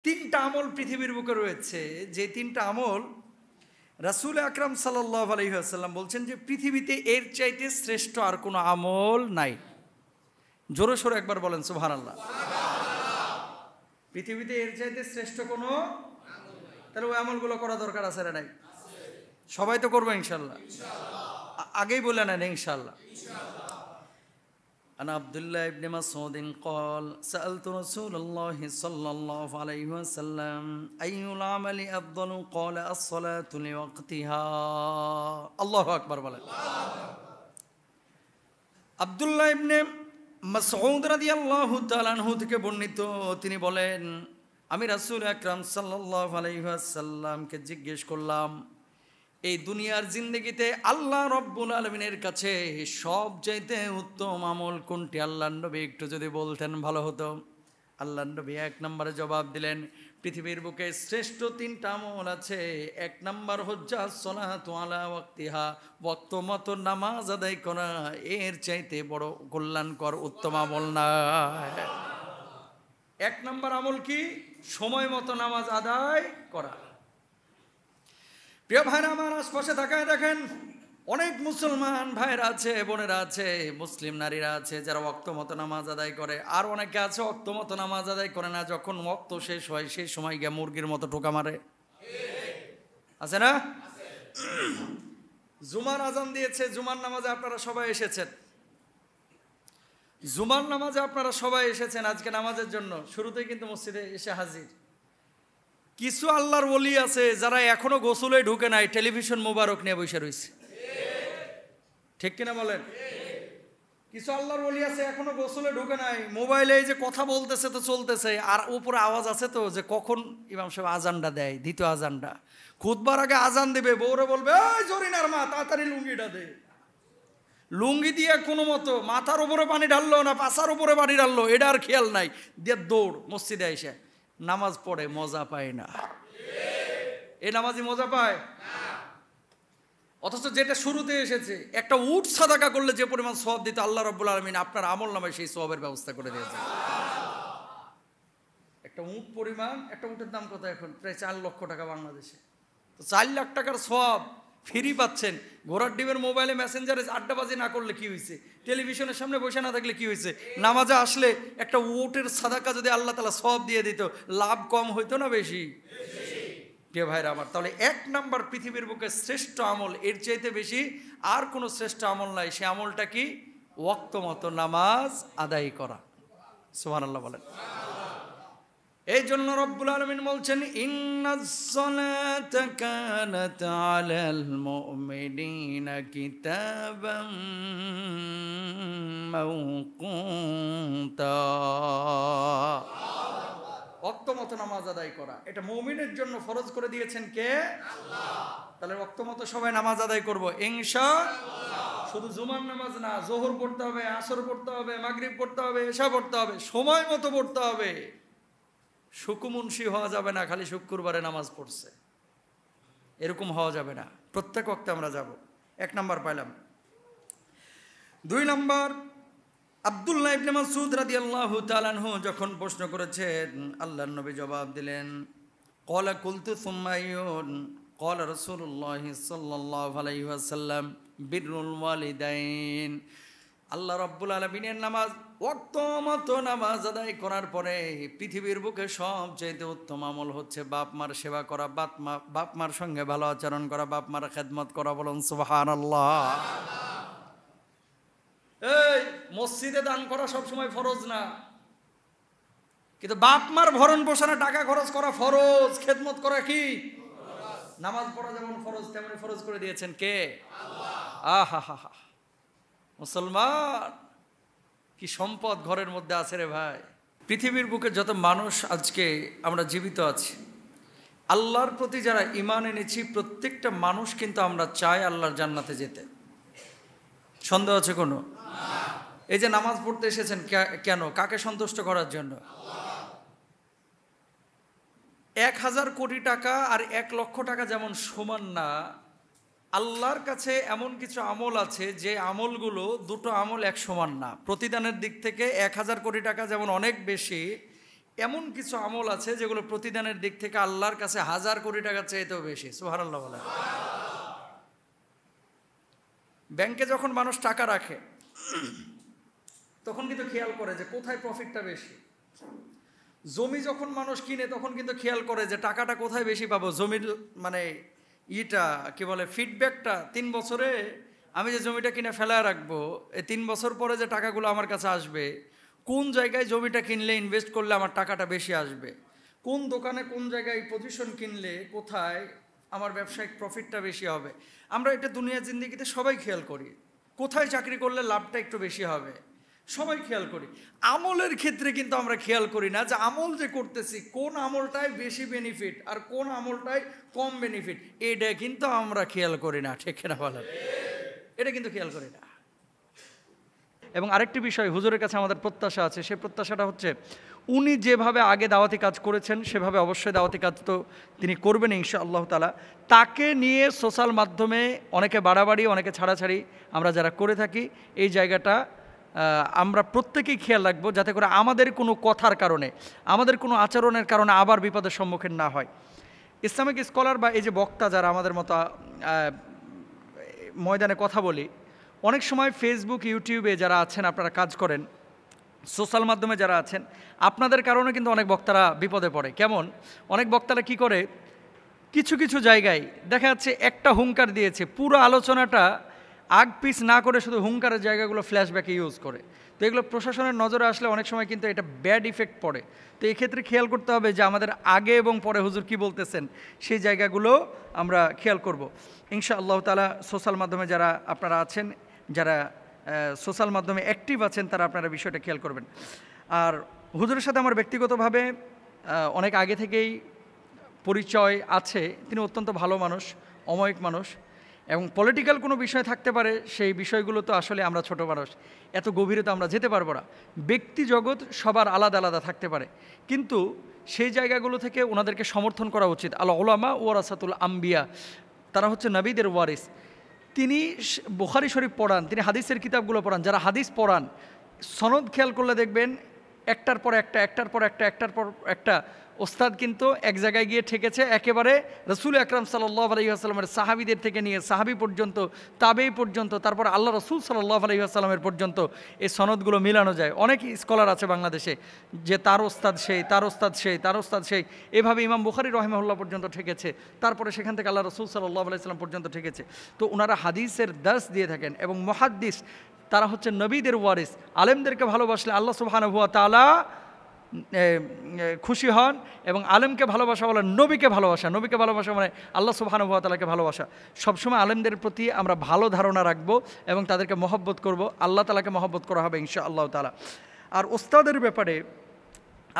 তিনটা আমল পৃথিবীর বুকে রয়েছে, যে তিনটা আমল রাসূল আকরাম সাল্লাল্লাহু আলাইহি ওয়াসাল্লাম বলছেন যে পৃথিবীতে এর চাইতে শ্রেষ্ঠ আর কোনো আমল নাই। জোরে সোরে একবার বলেন সুবহানাল্লাহ। পৃথিবীতে এর চাইতে শ্রেষ্ঠ কোনো, তাহলে ওই আমলগুলো করা দরকার আছে না নাই? সবাই তো করবো ইনশাল্লাহ। আগেই বলে নেন ইনশাল্লাহ। عن عبد الله بن مسعود قال سألت رسول الله صلى الله عليه وسلم أي العمل أفضل قال الصلاة لوقتها الله أكبر বলেন। আব্দুল্লাহ ইবনে মাসউদ রাদিয়াল্লাহু তাআলা আনহু থেকে বর্ণিত, তিনি বলেন আমি রাসূল আকরাম সাল্লাল্লাহু আলাইহি ওয়াসাল্লামকে জিজ্ঞেস করলাম, এই দুনিয়ার জিন্দেগিতে আল্লাহ রব্বুল আলামিনের কাছে সবচাইতে উত্তম আমল কোনটি? আল্লাহর নবী একটু যদি বলতেন ভালো হতো। আল্লাহর নবী এক নম্বরে জবাব দিলেন, পৃথিবীর বুকে শ্রেষ্ঠ তিনটা আমল আছে। এক নম্বর হচ্ছে আসসালাতু আলা ওয়াক্তিহা, ওয়াক্ত মতো নামাজ আদায় করা। এর চাইতে বড় কল্যাণকর উত্তম আমল নাই। এক নম্বর আমল কি? সময় মতো নামাজ আদায় করা। প্রিয় ভাইরা আমার, আশপাশে তাকায় দেখেন, অনেক মুসলমান ভাইরা আছে, বোনেরা আছে, মুসলিম নারীরা আছে যারা ওয়াক্ত মতো নামাজ আদায় করে, আর অনেকে আছে ওয়াক্ত মতো নামাজ আদায় করে না। যখন ওয়াক্ত শেষ হয় সেই সময় গিয়ে মুরগির মতো টোকা মারে, আছে না? জুমার আজান দিয়েছে, জুমার নামাজে আপনারা সবাই এসেছেন, জুমার নামাজে আপনারা সবাই এসেছেন আজকে নামাজের জন্য। শুরুতেই কিন্তু মসজিদে এসে হাজির। কিছু আল্লাহর ওলি আছে যারা এখনো গোসলে ঢুকে নাই, টেলিভিশন মোবারক নিয়ে বসে রয়েছে, ঠিক কিনা বলেন? কিছু আল্লাহর ওলি আছে এখনো গোসলে ঢুকে নাই, মোবাইলে এই যে কথা বলতেছে তো চলতেছে, আর উপরে আওয়াজ আছে তো যে কখন ইমাম সাহেব আজানটা দেয়, দ্বিতীয় আজানটা। খুতবার আগে আজান দেবে, বউরে বলবে এই জরিনার মা তাড়াতাড়ি লুঙ্গিটা দে। লুঙ্গি দিয়ে কোনো মতো মাথার উপরে পানি ঢাললো না পাছার উপরে পানি ঢাললো, এটা আর খেয়াল নাই, দিয়ে দৌড় মসজিদে এসে নামাজ পড়ে, মজা পায় না। এই নামাজি মজা পায়? অথচ যেটা শুরুতে এসেছে, একটা উট সাদাকা করলে যে পরিমাণ সওয়াব দিতে আল্লাহ রাব্বুল আলামিন আপনার আমল নামায় সেই সওয়াবের ব্যবস্থা করে দিয়েছে। একটা উট পরিমাণ, একটা উটের দাম কত এখন? প্রায় 4 লক্ষ টাকা বাংলাদেশে। তো 4 লাখ টাকার সওয়াব ফ্রি পাচ্ছেন। ঘোড়ার ডিমের মোবাইলে মেসেঞ্জারে আড্ডাবাজি না করলে কি হয়েছে? টেলিভিশনের সামনে বসে না থাকলে কি হয়েছে? নামাজে আসলে একটা উটের সাদাকা যদি আল্লাহ তাআলা সওয়াব দিয়ে দিত, লাভ কম হইতো না বেশি? প্রিয় ভাইরা আমার, তাহলে এক নাম্বার পৃথিবীর বুকে শ্রেষ্ঠ আমল, এর চাইতে বেশি আর কোনো শ্রেষ্ঠ আমল নাই। সে আমলটা কি? ওয়াক্ত মতো নামাজ আদায় করা। সুবহানাল্লাহ বলেন। এই জন্য রব্বুল আলামিন বলছেন ইন্নাস সালাতা কানাত আলাল মুমিনিনা কিতাবাম মাওকুতা। ওয়াক্ত মতো নামাজ আদায় করা, এটা মুমিনের জন্য ফরজ করে দিয়েছেন কে? আল্লাহ। তাহলে ওয়াক্ত মতো সবাই নামাজ আদায় করব ইনশাআল্লাহ। শুধু জুমার নামাজ না, যোহর পড়তে হবে, আসর পড়তে হবে, মাগরিব পড়তে হবে, এশা পড়তে হবে, সময় মতো পড়তে হবে। শুকুমুনশি হওয়া যাবে না, খালি শুক্রবারে নামাজ পড়ছে, এরকম হওয়া যাবে না। প্রত্যেক ওয়াক্তে আমরা যাব। এক নাম্বার পাইলাম। 2 নাম্বার, আব্দুল্লাহ ইবনে মাসউদ রাদিয়াল্লাহু তাআলা আনহু যখন প্রশ্ন করেছেন, আল্লাহর নবী জবাব দিলেন, ক্বালা কুলতু সুম্মা আইয়ুন? ক্বালা রাসূলুল্লাহ সাল্লাল্লাহু আলাইহি ওয়াসাল্লাম বিররুল ওয়ালিদাইন। আল্লাহ রাব্বুল আলামিনের নামাজ, ওয়াক্ত মতো নামাজ আদায় করার পরে পৃথিবীর বুকে সবচেয়ে উত্তম আমল হচ্ছে বাপ মার সেবা করা, বাপ মার সঙ্গে ভালো আচরণ করা, বাপ মার খেদমত করা। বলুন সুবহানাল্লাহ। এই মসজিদে দান করা সবসময় ফরজ না, কিন্তু বাপ মার ভরণ পোষণে টাকা খরচ করা ফরজ, খেদমত করা কি? নামাজ পড়া যেমন ফরজ তেমনি ফরজ করে দিয়েছেন কে? আল্লাহ। আহা হা হা, মুসলমান কি সম্পদ ঘরের মধ্যে আছে রে ভাই। পৃথিবীর বুকে যত মানুষ আজকে আমরা জীবিত আছি, আল্লাহর প্রতি যারা ঈমান এনেছি, প্রত্যেকটা মানুষ কিন্তু আমরা চাই আল্লাহর জান্নাতে যেতে। সন্দেহ আছে কোনো? এই যে নামাজ পড়তে এসেছেন কেন? কাকে সন্তুষ্ট করার জন্য? 1000 কোটি টাকা আর 1 লক্ষ টাকা যেমন সমান না, আল্লাহর কাছে এমন কিছু আমল আছে যে আমলগুলো, দুটো আমল এক সমান না। প্রতিদানের দিক থেকে 1000 কোটি টাকা যেমন অনেক বেশি, এমন কিছু আমল আছে যেগুলো প্রতিদানের দিক থেকে আল্লাহর কাছে 1000 কোটি টাকার চাইতেও বেশি। সুবহানাল্লাহ বলে। ব্যাংকে যখন মানুষ টাকা রাখে তখন কিন্তু খেয়াল করে যে কোথায় প্রফিটটা বেশি। জমি যখন মানুষ কিনে তখন কিন্তু খেয়াল করে যে টাকাটা কোথায় বেশি পাবো। জমির মানে কি বলে ফিডব্যাকটা 3 বছরে আমি যে জমিটা কিনে ফেলায় রাখবো, এই 3 বছর পরে যে টাকাগুলো আমার কাছে আসবে, কোন জায়গায় জমিটা কিনলে ইনভেস্ট করলে আমার টাকাটা বেশি আসবে, কোন দোকানে কোন জায়গায় পজিশন কিনলে কোথায় আমার ব্যবসায়িক প্রফিটটা বেশি হবে। আমরা এটা দুনিয়া জিন্দেগিতে সবাই খেয়াল করি, কোথায় চাকরি করলে লাভটা একটু বেশি হবে, সবাই খেয়াল করি। আমলের ক্ষেত্রে কিন্তু আমরা খেয়াল করি না যে আমল যে করতেছি কোন আমলটায় বেশি বেনিফিট আর কোন আমলটায় কম বেনিফিট, এটা কিন্তু আমরা খেয়াল করি না। ঠিক না বলেন? এটা কিন্তু খেয়াল করি না। এবং আরেকটি বিষয় হুজুরের কাছে আমাদের প্রত্যাশা আছে, সেই প্রত্যাশাটা হচ্ছে উনি যেভাবে আগে দাওয়াতি কাজ করেছেন সেভাবে অবশ্যই দাওয়াতি কাজ তো তিনি করবেন ইনশাআল্লাহ তাআলা। তাকে নিয়ে সোশ্যাল মাধ্যমে অনেকে বাড়াবাড়ি অনেকে ছাড়াছাড়ি আমরা যারা করে থাকি, এই জায়গাটা আমরা প্রত্যেকেই খেয়াল রাখবো যাতে করে আমাদের কোনো কথার কারণে আমাদের কোনো আচরণের কারণে আবার বিপদের সম্মুখীন না হয়। ইসলামিক স্কলার বা এই যে বক্তা যারা আমাদের মতো ময়দানে কথা বলি, অনেক সময় ফেসবুক ইউটিউবে যারা আছেন, আপনারা কাজ করেন, সোশ্যাল মাধ্যমে যারা আছেন, আপনাদের কারণে কিন্তু অনেক বক্তারা বিপদে পড়ে। কেমন? অনেক বক্তারা কি করে, কিছু কিছু জায়গায় দেখা যাচ্ছে একটা হুঙ্কার দিয়েছে, পুরো আলোচনাটা আগ পিছ না করে শুধু হুঙ্কারের জায়গাগুলো ফ্ল্যাশব্যাকে ইউজ করে। তো এগুলো প্রশাসনের নজরে আসলে অনেক সময় কিন্তু এটা ব্যাড ইফেক্ট পড়ে। তো এই ক্ষেত্রে খেয়াল করতে হবে যে আমাদের আগে এবং পরে হুজুর কি বলতেছেন সেই জায়গাগুলো আমরা খেয়াল করব ইনশাআল্লাহ তাআলা। সোশ্যাল মাধ্যমে যারা আপনারা আছেন, যারা সোশ্যাল মাধ্যমে অ্যাক্টিভ আছেন, তারা আপনারা বিষয়টা খেয়াল করবেন। আর হুজুরের সাথে আমার ব্যক্তিগতভাবে অনেক আগে থেকেই পরিচয় আছে। তিনি অত্যন্ত ভালো মানুষ, অমায়িক মানুষ, এবং পলিটিক্যাল কোনো বিষয় থাকতে পারে, সেই বিষয়গুলো তো আসলে আমরা ছোট মানুষ, এত গভীরে তো আমরা যেতে পারবো না। ব্যক্তি জগৎ সবার আলাদা আলাদা থাকতে পারে, কিন্তু সেই জায়গাগুলো থেকে ওনাদেরকে সমর্থন করা উচিত। আল উলামা ওয়ারাসাতুল আম্বিয়া, তারা হচ্ছে নবীদের ওয়ারিস। তিনি বুখারী শরীফ পড়ান, তিনি হাদিসের কিতাবগুলো পড়ান। যারা হাদিস পড়ান, সনদ খেয়াল করলে দেখবেন একটার পর একটা একটার পর একটা একটার পর একটা ওস্তাদ কিন্তু এক জায়গায় গিয়ে ঠেকেছে। একেবারে রসুল আকরাম সাল্লাল্লাহু আলাইহি ওয়াসাল্লামের সাহাবীদের থেকে নিয়ে সাহাবী পর্যন্ত, তাবেঈ পর্যন্ত, তারপর আল্লাহ রসুল সাল্লাল্লাহু আলাইহি ওয়াসাল্লামের পর্যন্ত এই সনদগুলো মিলানো যায়। অনেক স্কলার আছে বাংলাদেশে যে তার ওস্তাদ সেই, তার ওস্তাদ সেই, তার ওস্তাদ সেই, এভাবে ইমাম বুখারী রাহিমাহুল্লাহ পর্যন্ত ঠেকেছে, তারপরে সেখান থেকে আল্লাহ রসুল সাল্লাল্লাহু আলাইহি ওয়াসাল্লাম পর্যন্ত ঠেকেছে। তো ওনারা হাদিসের দার্স দিয়ে থাকেন এবং মুহাদ্দিস, তারা হচ্ছে নবীদের ওয়ারিস। আলেমদেরকে ভালোবাসলে আল্লাহ সুবহানাহু ওয়া তাআলা খুশি হন, এবং আলেমকে ভালোবাসা বলে নবীকে ভালোবাসা, নবীকে ভালোবাসা মানে আল্লাহ সুবহানাহু ওয়া তাআলাকে ভালোবাসা। সবসময় আলেমদের প্রতি আমরা ভালো ধারণা রাখবো এবং তাদেরকে মহব্বত করব, আল্লাহ তাআলাকে মহব্বত করা হবে ইনশাআল্লাহ তাআলা। আর ওস্তাদের ব্যাপারে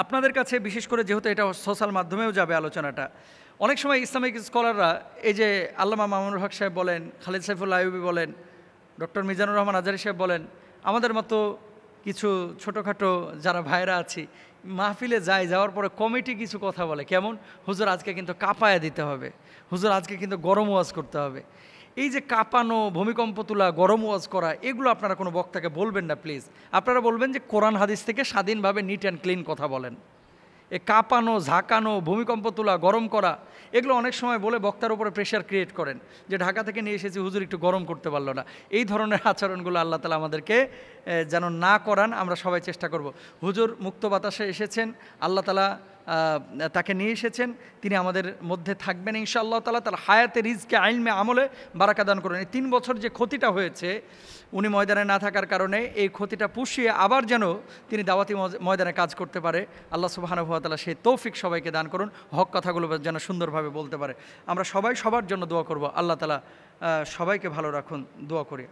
আপনাদের কাছে বিশেষ করে, যেহেতু এটা সোশ্যাল মাধ্যমেও যাবে আলোচনাটা, অনেক সময় ইসলামিক স্কলাররা এই যে আল্লামা মামুনুল হক সাহেব বলেন, খালিদ সাইফুল্লাহ আইয়ুবী বলেন, ডক্টর মিজানুর রহমান আজহারী সাহেব বলেন, আমাদের মতো কিছু ছোটোখাটো যারা ভাইরা আছি, মাহফিলে যাওয়ার পরে কমিটি কিছু কথা বলে, কেমন, হুজুর আজকে কিন্তু কাঁপায়া দিতে হবে, হুজুর আজকে কিন্তু গরম ওয়াজ করতে হবে। এই যে কাঁপানো, ভূমিকম্প তোলা, গরম ওয়াজ করা, এগুলো আপনারা কোনো বক্তাকে বলবেন না প্লিজ। আপনারা বলবেন যে কোরআন হাদিস থেকে স্বাধীনভাবে নিট অ্যান্ড ক্লিন কথা বলেন। এ কাঁপানো, ঝাঁকানো, ভূমিকম্প তোলা, গরম করা, এগুলো অনেক সময় বলে বক্তার উপরে প্রেশার ক্রিয়েট করেন যে ঢাকা থেকে নিয়ে এসেছি, হুজুর একটু গরম করতে পারলো না। এই ধরনের আচরণগুলো আল্লাহ তাআলা আমাদেরকে যেন না করান, আমরা সবাই চেষ্টা করব। হুজুর মুক্ত বাতাসে এসেছেন, আল্লাহ তাআলা তাকে নিয়ে এসেছেন, তিনি আমাদের মধ্যে থাকবেন ইনশাআল্লাহ তাআলা। তার হায়াতে, রিজকে, ইলমে, আমলে বারাকা দান করুন। এই 3 বছর যে ক্ষতিটা হয়েছে উনি ময়দানে না থাকার কারণে, এই ক্ষতিটা পুষিয়ে আবার যেন তিনি দাওয়াতি ময়দানে কাজ করতে পারে, আল্লাহ সুবহানাহু ওয়া তাআলা সেই তৌফিক সবাইকে দান করুন, হক কথাগুলো যেন সুন্দরভাবে বলতে পারে। আমরা সবাই সবার জন্য দোয়া করব, আল্লাহ তাআলা সবাইকে ভালো রাখুন, দোয়া করি।